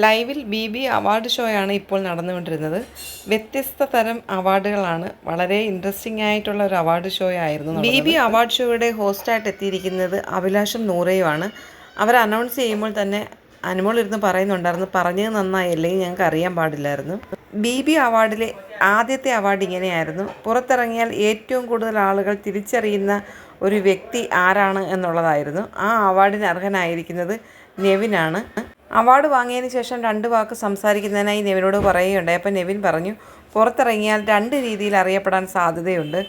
ലൈവിൽ B award ഷോയാണ് ഇപ്പോൾ നടന്നുകൊണ്ടിരുന്നത്. വ്യത്യസ്ത തരം അവാർഡുകളാണ്. വളരെ ഇൻട്രസ്റ്റിംഗ് ആയിട്ടുള്ള ഒരു അവാർഡ് ഷോ ആയിരുന്നു. ബി അവാർഡ് ഷോയുടെ ഹോസ്റ്റായിട്ട് എത്തിയിരിക്കുന്നത് അഭിലാഷും നൂറയുമാണ്. അവർ അനൗൺസ് ചെയ്യുമ്പോൾ തന്നെ അനുമോൾ ഇരുന്ന് പറയുന്നുണ്ടായിരുന്നു, പറഞ്ഞത് നന്നായി, അല്ലെങ്കിൽ ഞങ്ങൾക്ക് അറിയാൻ പാടില്ലായിരുന്നു. ബി അവാർഡിലെ ആദ്യത്തെ അവാർഡ് ഇങ്ങനെയായിരുന്നു: പുറത്തിറങ്ങിയാൽ ഏറ്റവും കൂടുതൽ ആളുകൾ തിരിച്ചറിയുന്ന ഒരു വ്യക്തി ആരാണ് എന്നുള്ളതായിരുന്നു. ആ അവാർഡിന് അർഹനായിരിക്കുന്നത് നെവിനാണ്. അവാർഡ് വാങ്ങിയതിന് ശേഷം 2 വാക്ക് സംസാരിക്കുന്നതിനായി നെവിനോട് പറയുകയുണ്ടായി. അപ്പോൾ നെവിൻ പറഞ്ഞു, പുറത്തിറങ്ങിയാൽ 2 രീതിയിൽ അറിയപ്പെടാൻ സാധ്യതയുണ്ട്.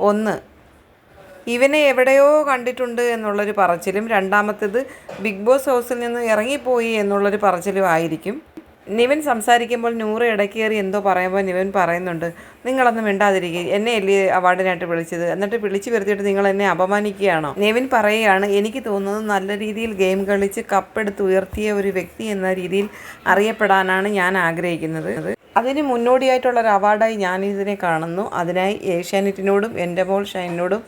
ഒന്ന്, ഇവനെ എവിടെയോ കണ്ടിട്ടുണ്ട് എന്നുള്ളൊരു പറച്ചിലും, രണ്ടാമത്തേത് ബിഗ് ബോസ് ഹൗസിൽ നിന്ന് ഇറങ്ങിപ്പോയി എന്നുള്ളൊരു പറച്ചിലും ആയിരിക്കും. നിവിൻ സംസാരിക്കുമ്പോൾ നൂറ് ഇടയ്ക്കേറി എന്തോ പറയുമ്പോൾ നിവിൻ പറയുന്നുണ്ട്, നിങ്ങളൊന്നും മിണ്ടാതിരിക്കുക, എന്നെ അല്ലേ അവാർഡിനായിട്ട് വിളിച്ചത്, എന്നിട്ട് വിളിച്ചു വരുത്തിയിട്ട് നിങ്ങൾ എന്നെ അപമാനിക്കുകയാണോ? നിവിൻ പറയുകയാണ്, എനിക്ക് തോന്നുന്നത് നല്ല രീതിയിൽ ഗെയിം കളിച്ച് കപ്പെടുത്ത് ഉയർത്തിയ ഒരു വ്യക്തി എന്ന രീതിയിൽ അറിയപ്പെടാനാണ് ഞാൻ ആഗ്രഹിക്കുന്നത്. അതിന് മുന്നോടിയായിട്ടുള്ളൊരു അവാർഡായി ഞാനിതിനെ കാണുന്നു. അതിനായി ഏഷ്യാനെറ്റിനോടും എൻ്റെ മോൾ ഷൈനിനോടും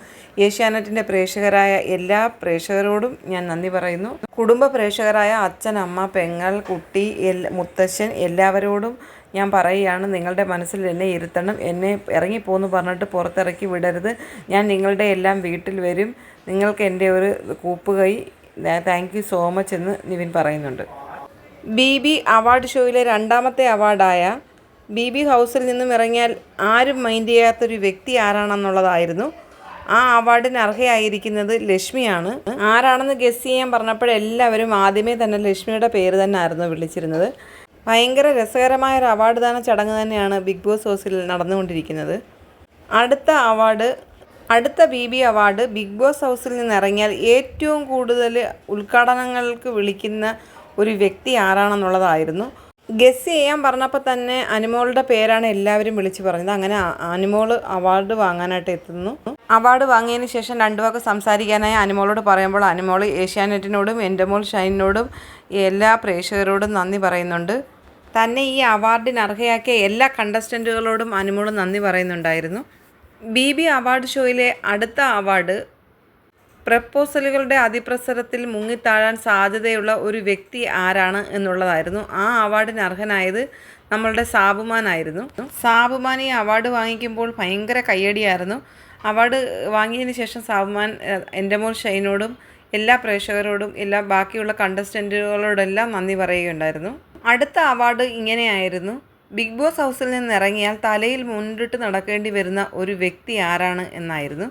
ഏഷ്യാനെറ്റിൻ്റെ പ്രേക്ഷകരായ എല്ലാ പ്രേക്ഷകരോടും ഞാൻ നന്ദി പറയുന്നു. കുടുംബ പ്രേക്ഷകരായ അച്ഛൻ, അമ്മ, പെങ്ങൾ, കുട്ടി, മുത്തശ്ശൻ എല്ലാവരോടും ഞാൻ പറയുകയാണ്, നിങ്ങളുടെ മനസ്സിൽ എന്നെ ഇരുത്തണം. എന്നെ ഇറങ്ങിപ്പോന്ന് പറഞ്ഞിട്ട് പുറത്തിറക്കി വിടരുത്. ഞാൻ നിങ്ങളുടെ എല്ലാം വീട്ടിൽ വരും. നിങ്ങൾക്ക് എൻ്റെ ഒരു കൂപ്പുകൈ. താങ്ക് യു സോ മച്ച് എന്ന് നിവിൻ പറയുന്നുണ്ട്. ബി അവാർഡ് ഷോയിലെ 2ാമത്തെ അവാർഡായ ബി ഹൗസിൽ നിന്നും ഇറങ്ങിയാൽ ആരും മൈൻഡ് ചെയ്യാത്തൊരു വ്യക്തി ആരാണെന്നുള്ളതായിരുന്നു. ആ അവാർഡിന് അർഹയായിരിക്കുന്നത് ലക്ഷ്മിയാണ്. ആരാണെന്ന് ഗസ് ചെയ്യാൻ പറഞ്ഞപ്പോഴെല്ലാവരും ആദ്യമേ തന്നെ ലക്ഷ്മിയുടെ പേര് തന്നെ ആയിരുന്നു വിളിച്ചിരുന്നത്. ഭയങ്കര രസകരമായ ഒരു അവാർഡ് ദാന ചടങ്ങ് തന്നെയാണ് ബിഗ് ബോസ് ഹൗസിൽ നടന്നുകൊണ്ടിരിക്കുന്നത്. അടുത്ത ബി അവാർഡ് ബിഗ് ബോസ് ഹൗസിൽ നിന്ന് ഇറങ്ങിയാൽ ഏറ്റവും കൂടുതൽ ഉദ്ഘാടനങ്ങൾക്ക് വിളിക്കുന്ന ഒരു വ്യക്തി ആരാണെന്നുള്ളതായിരുന്നു. ഗസ് ചെയ്യാൻ പറഞ്ഞപ്പോൾ തന്നെ അനുമോളുടെ പേരാണ് എല്ലാവരും വിളിച്ചു പറഞ്ഞത്. അങ്ങനെ അനുമോൾ അവാർഡ് വാങ്ങാനായിട്ട് എത്തുന്നു. അവാർഡ് വാങ്ങിയതിന് ശേഷം 2 വാക്ക് സംസാരിക്കാനായി അനുമോളോട് പറയുമ്പോൾ അനുമോൾ ഏഷ്യാനെറ്റിനോടും എൻ്റെ മോൾ ഷൈനിനോടും എല്ലാ പ്രേക്ഷകരോടും നന്ദി പറയുന്നുണ്ട്. തന്നെ ഈ അവാർഡിന് അർഹയാക്കിയ എല്ലാ കണ്ടസ്റ്റൻറ്റുകളോടും അനുമോൾ നന്ദി പറയുന്നുണ്ടായിരുന്നു. ബി അവാർഡ് ഷോയിലെ അടുത്ത അവാർഡ് പ്രപ്പോസലുകളുടെ അതിപ്രസരത്തിൽ മുങ്ങിത്താഴാൻ സാധ്യതയുള്ള ഒരു വ്യക്തി ആരാണ് എന്നുള്ളതായിരുന്നു. ആ അവാർഡിന് അർഹനായത് നമ്മളുടെ സാബുമാനായിരുന്നു. സാബുമാൻ ഈ അവാർഡ് വാങ്ങിക്കുമ്പോൾ ഭയങ്കര കയ്യടിയായിരുന്നു. അവാർഡ് വാങ്ങിയതിന് ശേഷം സാബുമാൻ എൻ്റെ മോൾ ഷൈനോടും എല്ലാ പ്രേക്ഷകരോടും എല്ലാ ബാക്കിയുള്ള കണ്ടസ്റ്റൻറ്റുകളോടെല്ലാം നന്ദി പറയുകയുണ്ടായിരുന്നു. അടുത്ത അവാർഡ് ഇങ്ങനെയായിരുന്നു: ബിഗ് ബോസ് ഹൗസിൽ നിന്ന് ഇറങ്ങിയാൽ തലയിൽ മുണ്ടിട്ട് നടക്കേണ്ടി വരുന്ന ഒരു വ്യക്തി ആരാണ് എന്നായിരുന്നു.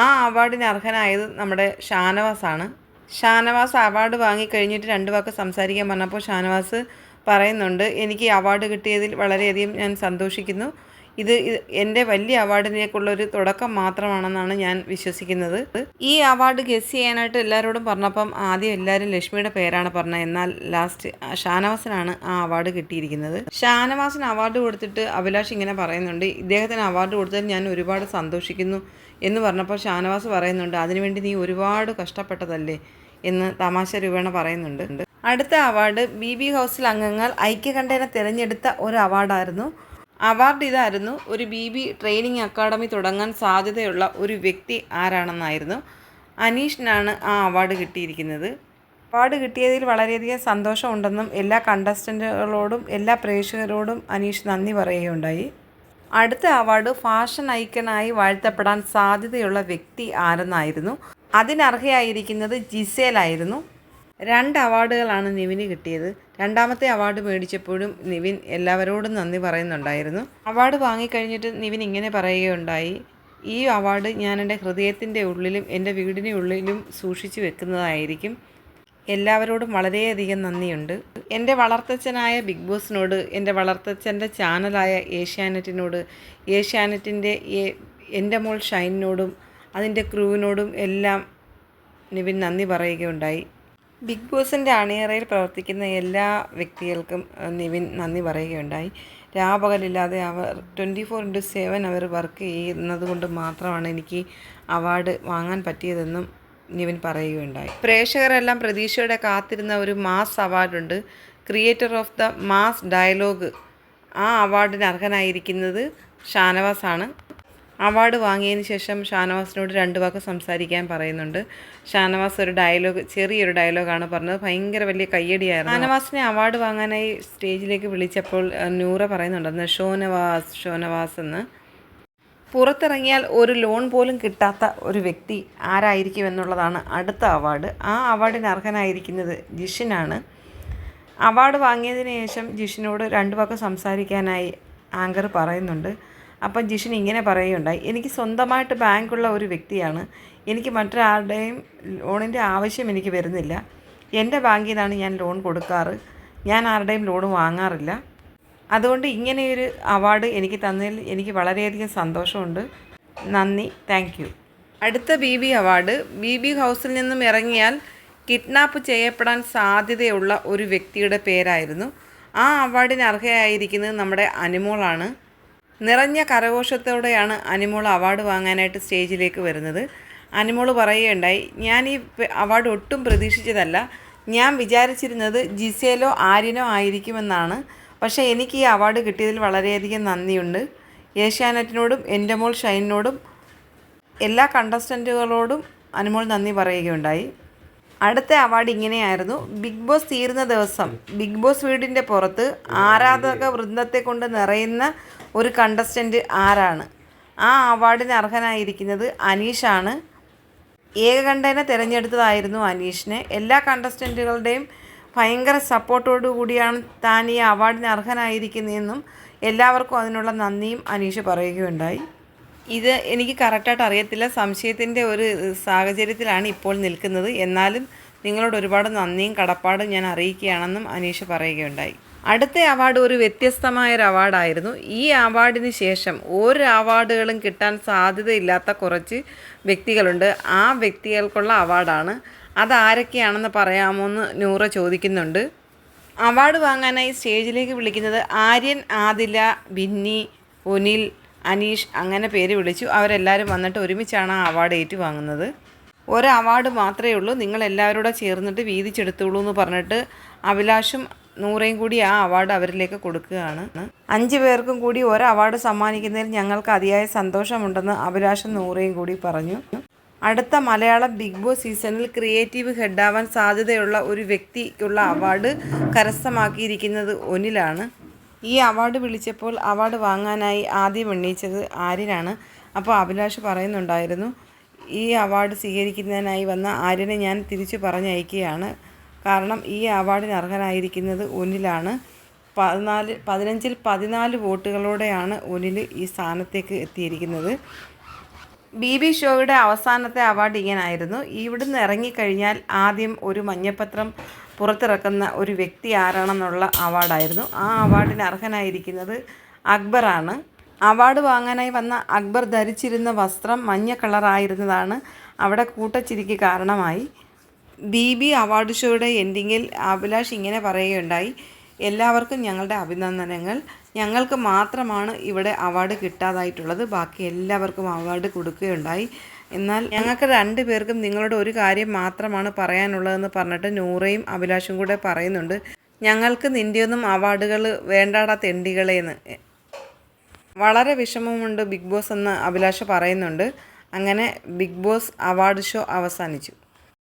ആ അവാർഡിന് അർഹനായത് നമ്മുടെ ഷാനവാസാണ്. ഷാനവാസ് അവാർഡ് വാങ്ങിക്കഴിഞ്ഞിട്ട് 2 വാക്ക് സംസാരിക്കാൻ പറഞ്ഞപ്പോൾ ഷാനവാസ് പറയുന്നുണ്ട്, എനിക്ക് അവാർഡ് കിട്ടിയതിൽ വളരെയധികം ഞാൻ സന്തോഷിക്കുന്നു. ഇത് എൻ്റെ വലിയ അവാർഡിനേക്കുള്ളൊരു തുടക്കം മാത്രമാണെന്നാണ് ഞാൻ വിശ്വസിക്കുന്നത്. ഈ അവാർഡ് ഗസ് ചെയ്യാനായിട്ട് എല്ലാവരോടും പറഞ്ഞപ്പം ആദ്യം എല്ലാവരും ലക്ഷ്മിയുടെ പേരാണ് പറഞ്ഞത്. എന്നാൽ ലാസ്റ്റ് ഷാനവാസിനാണ് ആ അവാർഡ് കിട്ടിയിരിക്കുന്നത്. ഷാനവാസിന് അവാർഡ് കൊടുത്തിട്ട് അഭിലാഷ് ഇങ്ങനെ പറയുന്നുണ്ട്, ഇദ്ദേഹത്തിന് അവാർഡ് കൊടുത്തതിൽ ഞാൻ ഒരുപാട് സന്തോഷിക്കുന്നു എന്ന് പറഞ്ഞപ്പോൾ ഷാനവാസ് പറയുന്നുണ്ട്, അതിനുവേണ്ടി നീ ഒരുപാട് കഷ്ടപ്പെട്ടതല്ലേ എന്ന് തമാശ രൂപേണ പറയുന്നുണ്ട്. അടുത്ത അവാർഡ് ബി ഹൗസിൽ അംഗങ്ങൾ ഐക്യകണ്ഠേന തിരഞ്ഞെടുത്ത ഒരു അവാർഡായിരുന്നു. അവാർഡ് ഇതായിരുന്നു: ഒരു ബി ട്രെയിനിങ് അക്കാഡമി തുടങ്ങാൻ സാധ്യതയുള്ള ഒരു വ്യക്തി ആരാണെന്നായിരുന്നു. അനീഷിനാണ് ആ അവാർഡ് കിട്ടിയിരിക്കുന്നത്. അവാർഡ് കിട്ടിയതിൽ വളരെയധികം സന്തോഷമുണ്ടെന്നും എല്ലാ കണ്ടസ്റ്റൻറ്റുകളോടും എല്ലാ പ്രേക്ഷകരോടും അനീഷ് നന്ദി പറയുകയുണ്ടായി. അടുത്ത അവാർഡ് ഫാഷൻ ഐക്കണായി വാഴ്ത്തപ്പെടാൻ സാധ്യതയുള്ള വ്യക്തി ആരെന്നായിരുന്നു. അതിനർഹയായിരിക്കുന്നത് ജിസേലായിരുന്നു. 2 അവാർഡുകളാണ് നിവിന് കിട്ടിയത്. 2ാമത്തെ അവാർഡ് മേടിച്ചപ്പോഴും നിവിൻ എല്ലാവരോടും നന്ദി പറയുന്നുണ്ടായിരുന്നു. അവാർഡ് വാങ്ങിക്കഴിഞ്ഞിട്ട് നിവിൻ ഇങ്ങനെ പറയുകയുണ്ടായി, ഈ അവാർഡ് ഞാൻ എൻ്റെ ഹൃദയത്തിൻ്റെ ഉള്ളിലും എൻ്റെ വീടിൻ്റെ ഉള്ളിലും സൂക്ഷിച്ചു വെക്കുന്നതായിരിക്കും. എല്ലാവരോടും വളരെയധികം നന്ദിയുണ്ട്. എൻ്റെ വളർത്തച്ഛനായ ബിഗ് ബോസിനോട്, എൻ്റെ വളർത്തച്ഛൻ്റെ ചാനലായ ഏഷ്യാനെറ്റിനോട്, ഏഷ്യാനെറ്റിൻ്റെ എൻ്റെ മോൾ ഷൈനിനോടും അതിൻ്റെ ക്രൂവിനോടും എല്ലാം നിവിൻ നന്ദി പറയുകയുണ്ടായി. ബിഗ് ബോസിൻ്റെ അണിയറയിൽ പ്രവർത്തിക്കുന്ന എല്ലാ വ്യക്തികൾക്കും നിവിൻ നന്ദി പറയുകയുണ്ടായി. രാപകലില്ലാതെ അവർ 24/7 അവർ വർക്ക് ചെയ്യുന്നത് കൊണ്ട് മാത്രമാണ് എനിക്ക് അവാർഡ് വാങ്ങാൻ പറ്റിയതെന്നും നിവിൻ പറയുകയുണ്ടായി. പ്രേക്ഷകരെല്ലാം പ്രതീക്ഷയോടെ കാത്തിരുന്ന ഒരു മാസ് അവാർഡുണ്ട്, creator of the mass dialogue. ആ അവാർഡിന് അർഹനായിരിക്കുന്നത് ഷാനവാസാണ്. അവാർഡ് വാങ്ങിയതിന് ശേഷം ഷാനവാസിനോട് 2 വാക്ക് സംസാരിക്കാൻ പറയുന്നുണ്ട്. ഷാനവാസ് ചെറിയൊരു ഡയലോഗാണ് പറഞ്ഞത്. ഭയങ്കര വലിയ കയ്യടിയായിരുന്നു. ഷാനവാസിനെ അവാർഡ് വാങ്ങാനായി സ്റ്റേജിലേക്ക് വിളിച്ചപ്പോൾ നൂറ പറയുന്നുണ്ടെന്ന് ഷോനവാസ് എന്ന്. പുറത്തിറങ്ങിയാൽ ഒരു ലോൺ പോലും കിട്ടാത്ത ഒരു വ്യക്തി ആരായിരിക്കും എന്നുള്ളതാണ് അടുത്ത അവാർഡ്. ആ അവാർഡിന് അർഹനായിരിക്കുന്നത് ജിഷിനാണ്. അവാർഡ് വാങ്ങിയതിന് ശേഷം ജിഷിനോട് 2 വാക്ക് സംസാരിക്കാനായി ആങ്കർ പറയുന്നുണ്ട്. അപ്പം ജിഷിൻ ഇങ്ങനെ പറയുകയുണ്ടായി, എനിക്ക് സ്വന്തമായിട്ട് ബാങ്കുള്ള ഒരു വ്യക്തിയാണ്. എനിക്ക് മറ്റൊരാളുടെയും ലോണിൻ്റെ ആവശ്യം എനിക്ക് വരുന്നില്ല. എൻ്റെ ബാങ്കിൽ നിന്നാണ് ഞാൻ ലോൺ കൊടുക്കാറ്. ഞാൻ ആരുടെയും ലോൺ വാങ്ങാറില്ല. അതുകൊണ്ട് ഇങ്ങനെയൊരു അവാർഡ് എനിക്ക് തന്നതിൽ എനിക്ക് വളരെയധികം സന്തോഷമുണ്ട്. നന്ദി, താങ്ക് യു. അടുത്ത BB അവാർഡ് BB ഹൗസിൽ നിന്നും ഇറങ്ങിയാൽ കിഡ്നാപ്പ് ചെയ്യപ്പെടാൻ സാധ്യതയുള്ള ഒരു വ്യക്തിയുടെ പേരായിരുന്നു. ആ അവാർഡിന് അർഹയായിരിക്കുന്നത് നമ്മുടെ അനുമോളാണ്. നിറഞ്ഞ കരഘോഷത്തോടെയാണ് അനുമോൾ അവാർഡ് വാങ്ങാനായിട്ട് സ്റ്റേജിലേക്ക് വരുന്നത്. അനുമോൾ പറയുകയുണ്ടായി, ഞാൻ ഈ അവാർഡ് ഒട്ടും പ്രതീക്ഷിച്ചതല്ല. ഞാൻ വിചാരിച്ചിരുന്നത് ജിസേലോ ആര്യനോ ആയിരിക്കുമെന്നാണ്. പക്ഷേ എനിക്ക് ഈ അവാർഡ് കിട്ടിയതിൽ വളരെയധികം നന്ദിയുണ്ട്. ഏഷ്യാനെറ്റിനോടും എൻ്റെ മോൾ ഷൈനിനോടും എല്ലാ കണ്ടസ്റ്റൻറ്റുകളോടും അനുമോൾ നന്ദി പറയുകയുണ്ടായി. അടുത്ത അവാർഡ് ഇങ്ങനെയായിരുന്നു. ബിഗ് ബോസ് തീരുന്ന ദിവസം ബിഗ് ബോസ് വീടിൻ്റെ പുറത്ത് ആരാധക വൃന്ദത്തെ കൊണ്ട് നിറയുന്ന ഒരു കണ്ടസ്റ്റൻറ്റ് ആരാണ്? ആ അവാർഡിന് അർഹനായിരിക്കുന്നത് അനീഷാണ്. ഏകകണ്ഠേന തിരഞ്ഞെടുത്തതായിരുന്നു അനീഷിനെ. എല്ലാ കണ്ടസ്റ്റൻറ്റുകളുടെയും ഭയങ്കര സപ്പോർട്ടോടു കൂടിയാണ് താൻ ഈ അവാർഡിന് അർഹനായിരിക്കുന്നതെന്നും എല്ലാവർക്കും അതിനുള്ള നന്ദിയും അനീഷ് പറയുകയുണ്ടായി. ഇത് എനിക്ക് കറക്റ്റായിട്ട് അറിയത്തില്ല, സംശയത്തിൻ്റെ ഒരു സാഹചര്യത്തിലാണ് ഇപ്പോൾ നിൽക്കുന്നത്. എന്നാലും നിങ്ങളോട് ഒരുപാട് നന്ദിയും കടപ്പാടും ഞാൻ അറിയിക്കുകയാണെന്നും അനീഷ് പറയുകയുണ്ടായി. അടുത്ത അവാർഡ് ഒരു വ്യത്യസ്തമായൊരു അവാർഡായിരുന്നു. ഈ അവാർഡിന് ശേഷം ഒരു അവാർഡുകളും കിട്ടാൻ സാധ്യതയില്ലാത്ത കുറച്ച് വ്യക്തികളുണ്ട്. ആ വ്യക്തികൾക്കുള്ള അവാർഡാണ്. അതാരൊക്കെയാണെന്ന് പറയാമോ എന്ന് നൂറ ചോദിക്കുന്നുണ്ട്. അവാർഡ് വാങ്ങാനായി സ്റ്റേജിലേക്ക് വിളിക്കുന്നത് ആര്യൻ, ആദില, ബിന്നി, ഒനിൽ, അനീഷ് അങ്ങനെ പേര് വിളിച്ചു. അവരെല്ലാവരും വന്നിട്ട് ഒരുമിച്ചാണ് ആ അവാർഡ് ഏറ്റുവാങ്ങുന്നത്. ഒരു അവാർഡ് മാത്രമേ ഉള്ളൂ, നിങ്ങളെല്ലാവരും ചേർന്നിട്ട് വീതിച്ചെടുത്തോളൂ എന്ന് പറഞ്ഞിട്ട് അഭിലാഷും നൂറയും കൂടി ആ അവാർഡ് അവരിലേക്ക് കൊടുക്കുകയാണ്. 5 പേർക്കും കൂടി ഒരു അവാർഡ് സമ്മാനിക്കുന്നതിൽ ഞങ്ങൾക്ക് അതിയായ സന്തോഷമുണ്ടെന്ന് അഭിലാഷും നൂറയും കൂടി പറഞ്ഞു. അടുത്ത മലയാളം ബിഗ് ബോസ് സീസണിൽ ക്രിയേറ്റീവ് ഹെഡാവാൻ സാധ്യതയുള്ള ഒരു വ്യക്തിക്കുള്ള അവാർഡ് കരസ്ഥമാക്കിയിരിക്കുന്നത് ഒനിലാണ്. ഈ അവാർഡ് വിളിച്ചപ്പോൾ അവാർഡ് വാങ്ങാനായി ആദ്യം എണ്ണീച്ചത് ആര്യനാണ്. അപ്പോൾ അഭിലാഷ് പറയുന്നുണ്ടായിരുന്നു, ഈ അവാർഡ് സ്വീകരിക്കുന്നതിനായി വന്ന ആര്യനെ ഞാൻ തിരിച്ചു പറഞ്ഞയക്കുകയാണ്. കാരണം ഈ അവാർഡിന് അർഹനായിരിക്കുന്നത് ഒനിലാണ്. 15-ൽ 14 വോട്ടുകളോടെയാണ് ഒനിൽ ഈ സ്ഥാനത്തേക്ക് എത്തിയിരിക്കുന്നത്. BB ഷോയുടെ അവസാനത്തെ അവാർഡ് ഇങ്ങനായിരുന്നു. ഇവിടുന്ന് ഇറങ്ങിക്കഴിഞ്ഞാൽ ആദ്യം ഒരു മഞ്ഞപ്പത്രം പുറത്തിറക്കുന്ന ഒരു വ്യക്തി ആരാണെന്നുള്ള അവാർഡായിരുന്നു. ആ അവാർഡിന് അർഹനായിരിക്കുന്നത് അക്ബറാണ്. അവാർഡ് വാങ്ങാനായി വന്ന അക്ബർ ധരിച്ചിരുന്ന വസ്ത്രം മഞ്ഞ കളറായിരുന്നതാണ് അവിടെ കൂട്ടച്ചിരിക്ക് കാരണമായി. BB അവാർഡ് ഷോയുടെ എൻഡിങ്ങിൽ അഭിലാഷ് ഇങ്ങനെ പറയുകയുണ്ടായി, എല്ലാവർക്കും ഞങ്ങളുടെ അഭിനന്ദനങ്ങൾ. ഞങ്ങൾക്ക് മാത്രമാണ് ഇവിടെ അവാർഡ് കിട്ടാതായിട്ടുള്ളത്, ബാക്കി എല്ലാവർക്കും അവാർഡ് കൊടുക്കുകയുണ്ടായി. എന്നാൽ ഞങ്ങൾക്ക് 2 പേർക്കും നിങ്ങളോട് ഒരു കാര്യം മാത്രമാണ് പറയാനുള്ളതെന്ന് പറഞ്ഞിട്ട് നൂറയും അഭിലാഷും കൂടെ പറയുന്നുണ്ട്, ഞങ്ങൾക്ക് നിൻ്റെയൊന്നും അവാർഡുകൾ വേണ്ടാടാ തെണ്ടികളേന്ന്. വളരെ വിഷമമുണ്ട് ബിഗ് ബോസ് എന്ന് അഭിലാഷ് പറയുന്നുണ്ട്. അങ്ങനെ ബിഗ് ബോസ് അവാർഡ് ഷോ അവസാനിച്ചു.